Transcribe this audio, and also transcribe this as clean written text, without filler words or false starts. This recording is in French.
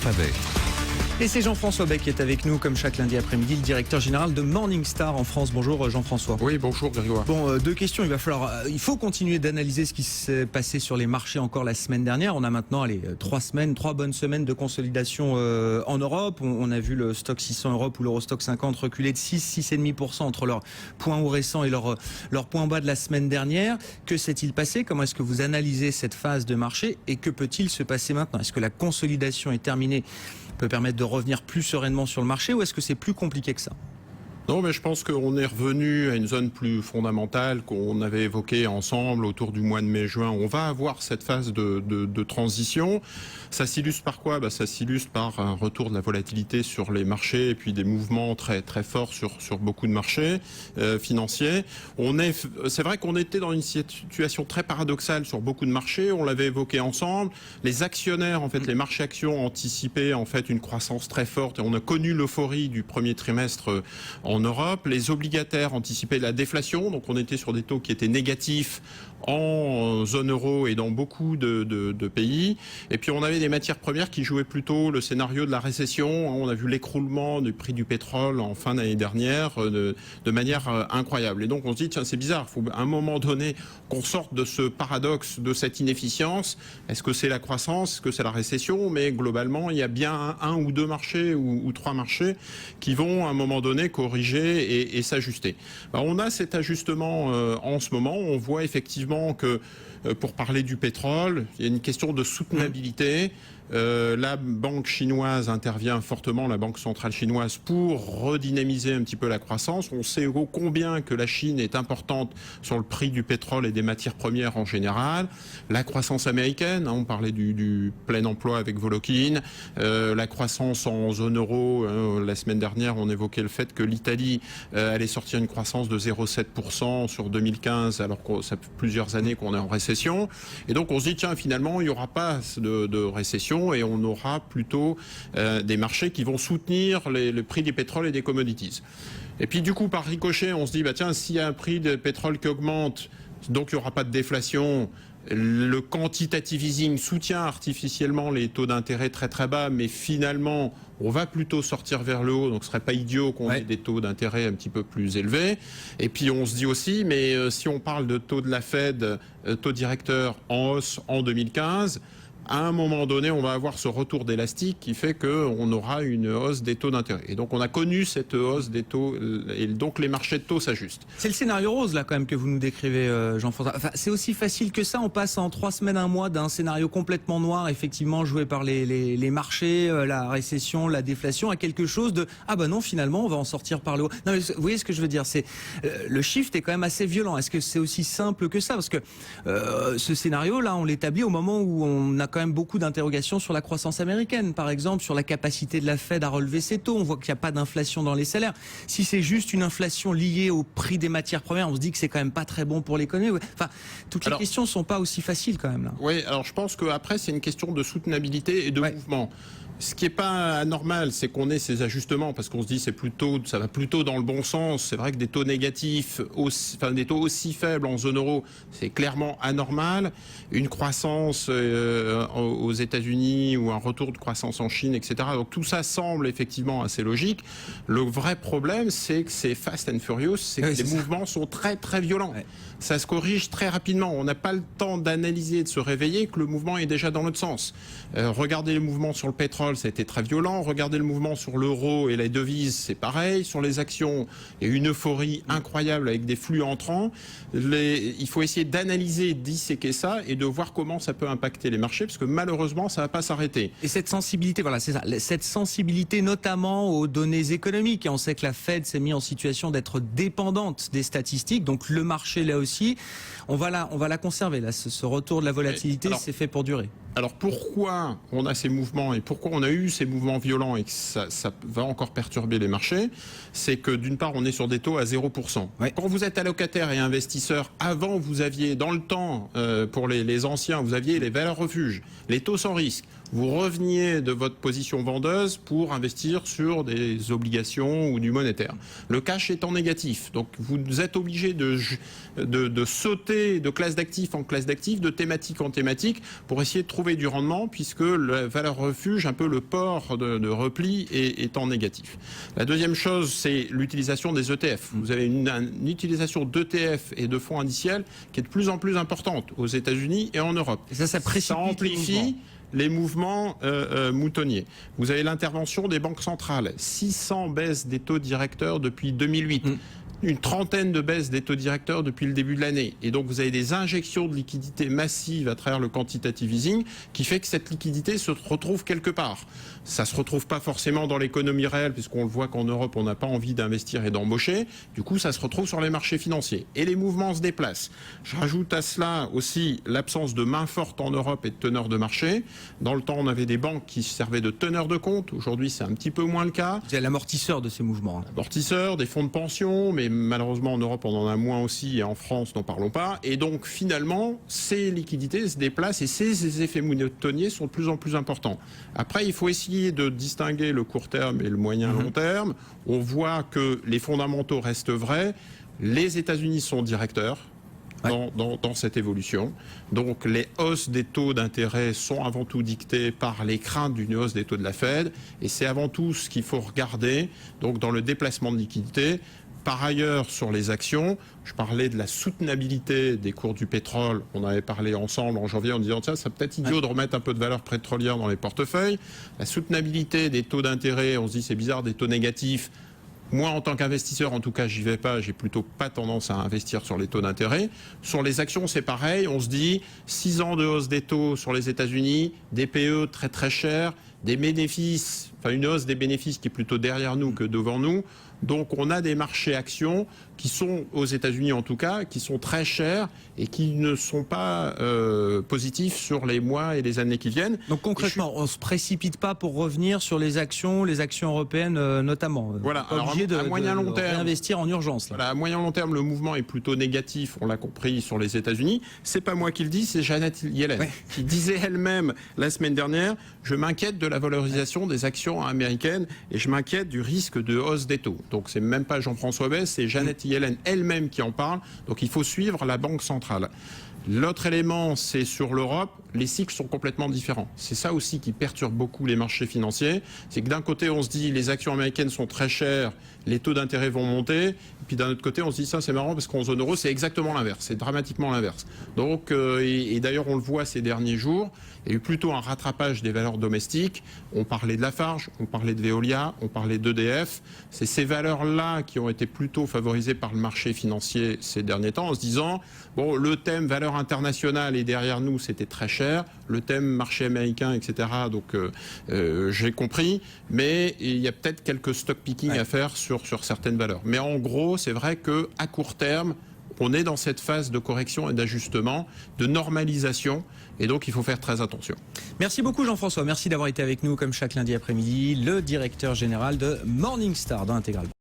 Fabet. Et c'est Jean-François Bec qui est avec nous, comme chaque lundi après-midi, le directeur général de Morningstar en France. Bonjour Jean-François. Oui, bonjour Grégoire. Bon, deux questions. Il faut continuer d'analyser ce qui s'est passé sur les marchés encore la semaine dernière. On a maintenant, trois bonnes semaines de consolidation en Europe. On a vu le Stoxx 600 Europe ou l'Eurostoxx 50 reculer de 6,5% entre leurs points hauts récents et leurs points bas de la semaine dernière. Que s'est-il passé? Comment est-ce que vous analysez cette phase de marché et que peut-il se passer maintenant? Est-ce que la consolidation est terminée, peut permettre de revenir plus sereinement sur le marché, ou est-ce que c'est plus compliqué que ça? Non, mais je pense qu'on est revenu à une zone plus fondamentale qu'on avait évoquée ensemble autour du mois de mai-juin. On va avoir cette phase de transition. Ça s'illustre par quoi? Ça s'illustre par un retour de la volatilité sur les marchés et puis des mouvements très très forts sur beaucoup de marchés financiers. C'est vrai qu'on était dans une situation très paradoxale sur beaucoup de marchés. On l'avait évoqué ensemble. Les actionnaires, en fait, les marchés actions anticipaient en fait une croissance très forte et on a connu l'euphorie du premier trimestre en Europe. Les obligataires anticipaient la déflation, donc on était sur des taux qui étaient négatifs en zone euro et dans beaucoup de pays. Et puis on avait des matières premières qui jouaient plutôt le scénario de la récession. On a vu l'écroulement du prix du pétrole en fin d'année dernière de manière incroyable. Et donc on se dit, tiens, c'est bizarre, il faut à un moment donné qu'on sorte de ce paradoxe, de cette inefficience. Est-ce que c'est la croissance? Est-ce que c'est la récession? Mais globalement, il y a bien un ou deux marchés ou trois marchés qui vont à un moment donné corriger et s'ajuster. On a cet ajustement en ce moment. On voit effectivement que pour parler du pétrole, il y a une question de soutenabilité. La banque chinoise intervient fortement, la banque centrale chinoise, pour redynamiser un petit peu la croissance. On sait combien que la Chine est importante sur le prix du pétrole et des matières premières en général. La croissance américaine, on parlait du plein emploi avec Volokin. La croissance en zone euro, la semaine dernière, on évoquait le fait que l'Italie allait sortir une croissance de 0,7% sur 2015, alors que ça fait plusieurs années qu'on est en récession. Et donc on se dit, tiens, finalement, il n'y aura pas de récession et on aura plutôt des marchés qui vont soutenir le prix du pétrole et des commodities. Et puis du coup, par ricochet, on se dit, tiens, s'il y a un prix de pétrole qui augmente, donc il n'y aura pas de déflation. Le quantitative easing soutient artificiellement les taux d'intérêt très très bas, mais finalement, on va plutôt sortir vers le haut, donc ce serait pas idiot qu'on ait des taux d'intérêt un petit peu plus élevés. Et puis on se dit aussi, mais si on parle de taux de la Fed, taux directeur en hausse en 2015, à un moment donné, on va avoir ce retour d'élastique qui fait qu'on aura une hausse des taux d'intérêt. Et donc, on a connu cette hausse des taux, et donc les marchés de taux s'ajustent. C'est le scénario rose, là, quand même, que vous nous décrivez, Jean-François. Enfin, c'est aussi facile que ça. On passe en 3 semaines, un mois d'un scénario complètement noir, effectivement, joué par les marchés, la récession, la déflation, à quelque chose de « Ah non, finalement, on va en sortir par le haut ». Non, mais vous voyez ce que je veux dire? C'est le shift est quand même assez violent. Est-ce que c'est aussi simple que ça? Parce que ce scénario-là, on l'établit au moment où on a quand même beaucoup d'interrogations sur la croissance américaine, par exemple, sur la capacité de la Fed à relever ses taux. On voit qu'il n'y a pas d'inflation dans les salaires. Si c'est juste une inflation liée au prix des matières premières, on se dit que c'est quand même pas très bon pour l'économie. Enfin, toutes les questions sont pas aussi faciles quand même là. Oui, alors je pense qu'après c'est une question de soutenabilité et de mouvement. Ce qui n'est pas anormal, c'est qu'on ait ces ajustements parce qu'on se dit ça va plutôt dans le bon sens. C'est vrai que des taux négatifs, des taux aussi faibles en zone euro, c'est clairement anormal. Une croissance aux États-Unis ou un retour de croissance en Chine, etc. Donc tout ça semble effectivement assez logique. Le vrai problème, c'est que c'est fast and furious, c'est que les mouvements sont très très violents. Ouais. Ça se corrige très rapidement. On n'a pas le temps d'analyser, de se réveiller, que le mouvement est déjà dans l'autre sens. Regardez les mouvements sur le pétrole, ça a été très violent. Regardez le mouvement sur l'euro et les devises, c'est pareil. Sur les actions, il y a une euphorie incroyable avec des flux entrants. Il faut essayer d'analyser, disséquer ça et de voir comment ça peut impacter les marchés, parce que malheureusement, ça ne va pas s'arrêter. Et cette sensibilité, voilà, c'est ça. Cette sensibilité notamment aux données économiques. Et on sait que la Fed s'est mise en situation d'être dépendante des statistiques. Donc le marché, là aussi, on va la conserver. Là, ce retour de la volatilité, c'est fait pour durer. Alors pourquoi on a ces mouvements et pourquoi on a eu ces mouvements violents et que ça va encore perturber les marchés? C'est que d'une part, on est sur des taux à 0%. Ouais. Quand vous êtes allocataire et investisseur, avant vous aviez dans le temps, pour les anciens, vous aviez les valeurs refuges, les taux sans risque. vous reveniez de votre position vendeuse pour investir sur des obligations ou du monétaire. Le cash est en négatif, donc vous êtes obligé de sauter de classe d'actifs en classe d'actifs, de thématique en thématique, pour essayer de trouver du rendement, puisque la valeur refuge, un peu le port de repli, est en négatif. La deuxième chose, c'est l'utilisation des ETF. Vous avez une utilisation d'ETF et de fonds indiciels qui est de plus en plus importante aux États-Unis et en Europe. Et ça précipite amplifie les mouvements moutonniers. Vous avez l'intervention des banques centrales. 600 baisses des taux directeurs depuis 2008. Une trentaine de baisses des taux directeurs depuis le début de l'année. Et donc vous avez des injections de liquidités massives à travers le quantitative easing qui fait que cette liquidité se retrouve quelque part. Ça ne se retrouve pas forcément dans l'économie réelle puisqu'on le voit qu'en Europe on n'a pas envie d'investir et d'embaucher. Du coup ça se retrouve sur les marchés financiers. Et les mouvements se déplacent. Je rajoute à cela aussi l'absence de main forte en Europe et de teneurs de marché. Dans le temps on avait des banques qui servaient de teneurs de compte. Aujourd'hui c'est un petit peu moins le cas. C'est l'amortisseur de ces mouvements. Amortisseur, des fonds de pension, mais malheureusement en Europe on en a moins aussi et en France n'en parlons pas. Et donc finalement ces liquidités se déplacent et ces effets moutonniers sont de plus en plus importants. Après il faut essayer de distinguer le court terme et le moyen long terme. On voit que les fondamentaux restent vrais. Les États-Unis sont directeurs dans cette évolution. Donc les hausses des taux d'intérêt sont avant tout dictées par les craintes d'une hausse des taux de la Fed. Et c'est avant tout ce qu'il faut regarder donc dans le déplacement de liquidités. Par ailleurs, sur les actions, je parlais de la soutenabilité des cours du pétrole. On avait parlé ensemble en janvier en disant tiens, c'est peut-être idiot de remettre un peu de valeur pétrolière dans les portefeuilles. La soutenabilité des taux d'intérêt, on se dit c'est bizarre, des taux négatifs. Moi, en tant qu'investisseur, en tout cas, j'y vais pas. J'ai plutôt pas tendance à investir sur les taux d'intérêt. Sur les actions, c'est pareil. On se dit 6 ans de hausse des taux sur les États-Unis, des PE très très chers, des bénéfices, enfin une hausse des bénéfices qui est plutôt derrière nous que devant nous. Donc on a des marchés actions qui sont, aux États-Unis en tout cas, qui sont très chers et qui ne sont pas positifs sur les mois et les années qui viennent. Donc concrètement, on ne se précipite pas pour revenir sur les actions européennes notamment. Voilà, alors à moyen long terme, réinvestir en urgence. Voilà, à moyen long terme, le mouvement est plutôt négatif, on l'a compris sur les États-Unis. C'est pas moi qui le dis, c'est Janet Yellen qui disait elle-même la semaine dernière, je m'inquiète de la valorisation des actions américaines et je m'inquiète du risque de hausse des taux. Donc c'est même pas Jean-François Besse, c'est Janet Yellen elle-même qui en parle. Donc il faut suivre la Banque centrale. L'autre élément, c'est sur l'Europe, les cycles sont complètement différents. C'est ça aussi qui perturbe beaucoup les marchés financiers. C'est que d'un côté, on se dit les actions américaines sont très chères, les taux d'intérêt vont monter. Et puis d'un autre côté, on se dit ça c'est marrant parce qu'en zone euro, c'est exactement l'inverse. C'est dramatiquement l'inverse. Donc, et d'ailleurs, on le voit ces derniers jours, il y a eu plutôt un rattrapage des valeurs domestiques. On parlait de Lafarge, on parlait de Veolia, on parlait d'EDF. C'est ces valeurs-là qui ont été plutôt favorisées par le marché financier ces derniers temps en se disant, bon, le thème valeur internationale est derrière nous, c'était très cher. Le thème marché américain, etc. Donc, j'ai compris. Mais il y a peut-être quelques stock picking à faire sur certaines valeurs. Mais en gros, c'est vrai qu'à court terme, on est dans cette phase de correction et d'ajustement, de normalisation. Et donc, il faut faire très attention. Merci beaucoup Jean-François. Merci d'avoir été avec nous comme chaque lundi après-midi, le directeur général de Morningstar dans Intégral.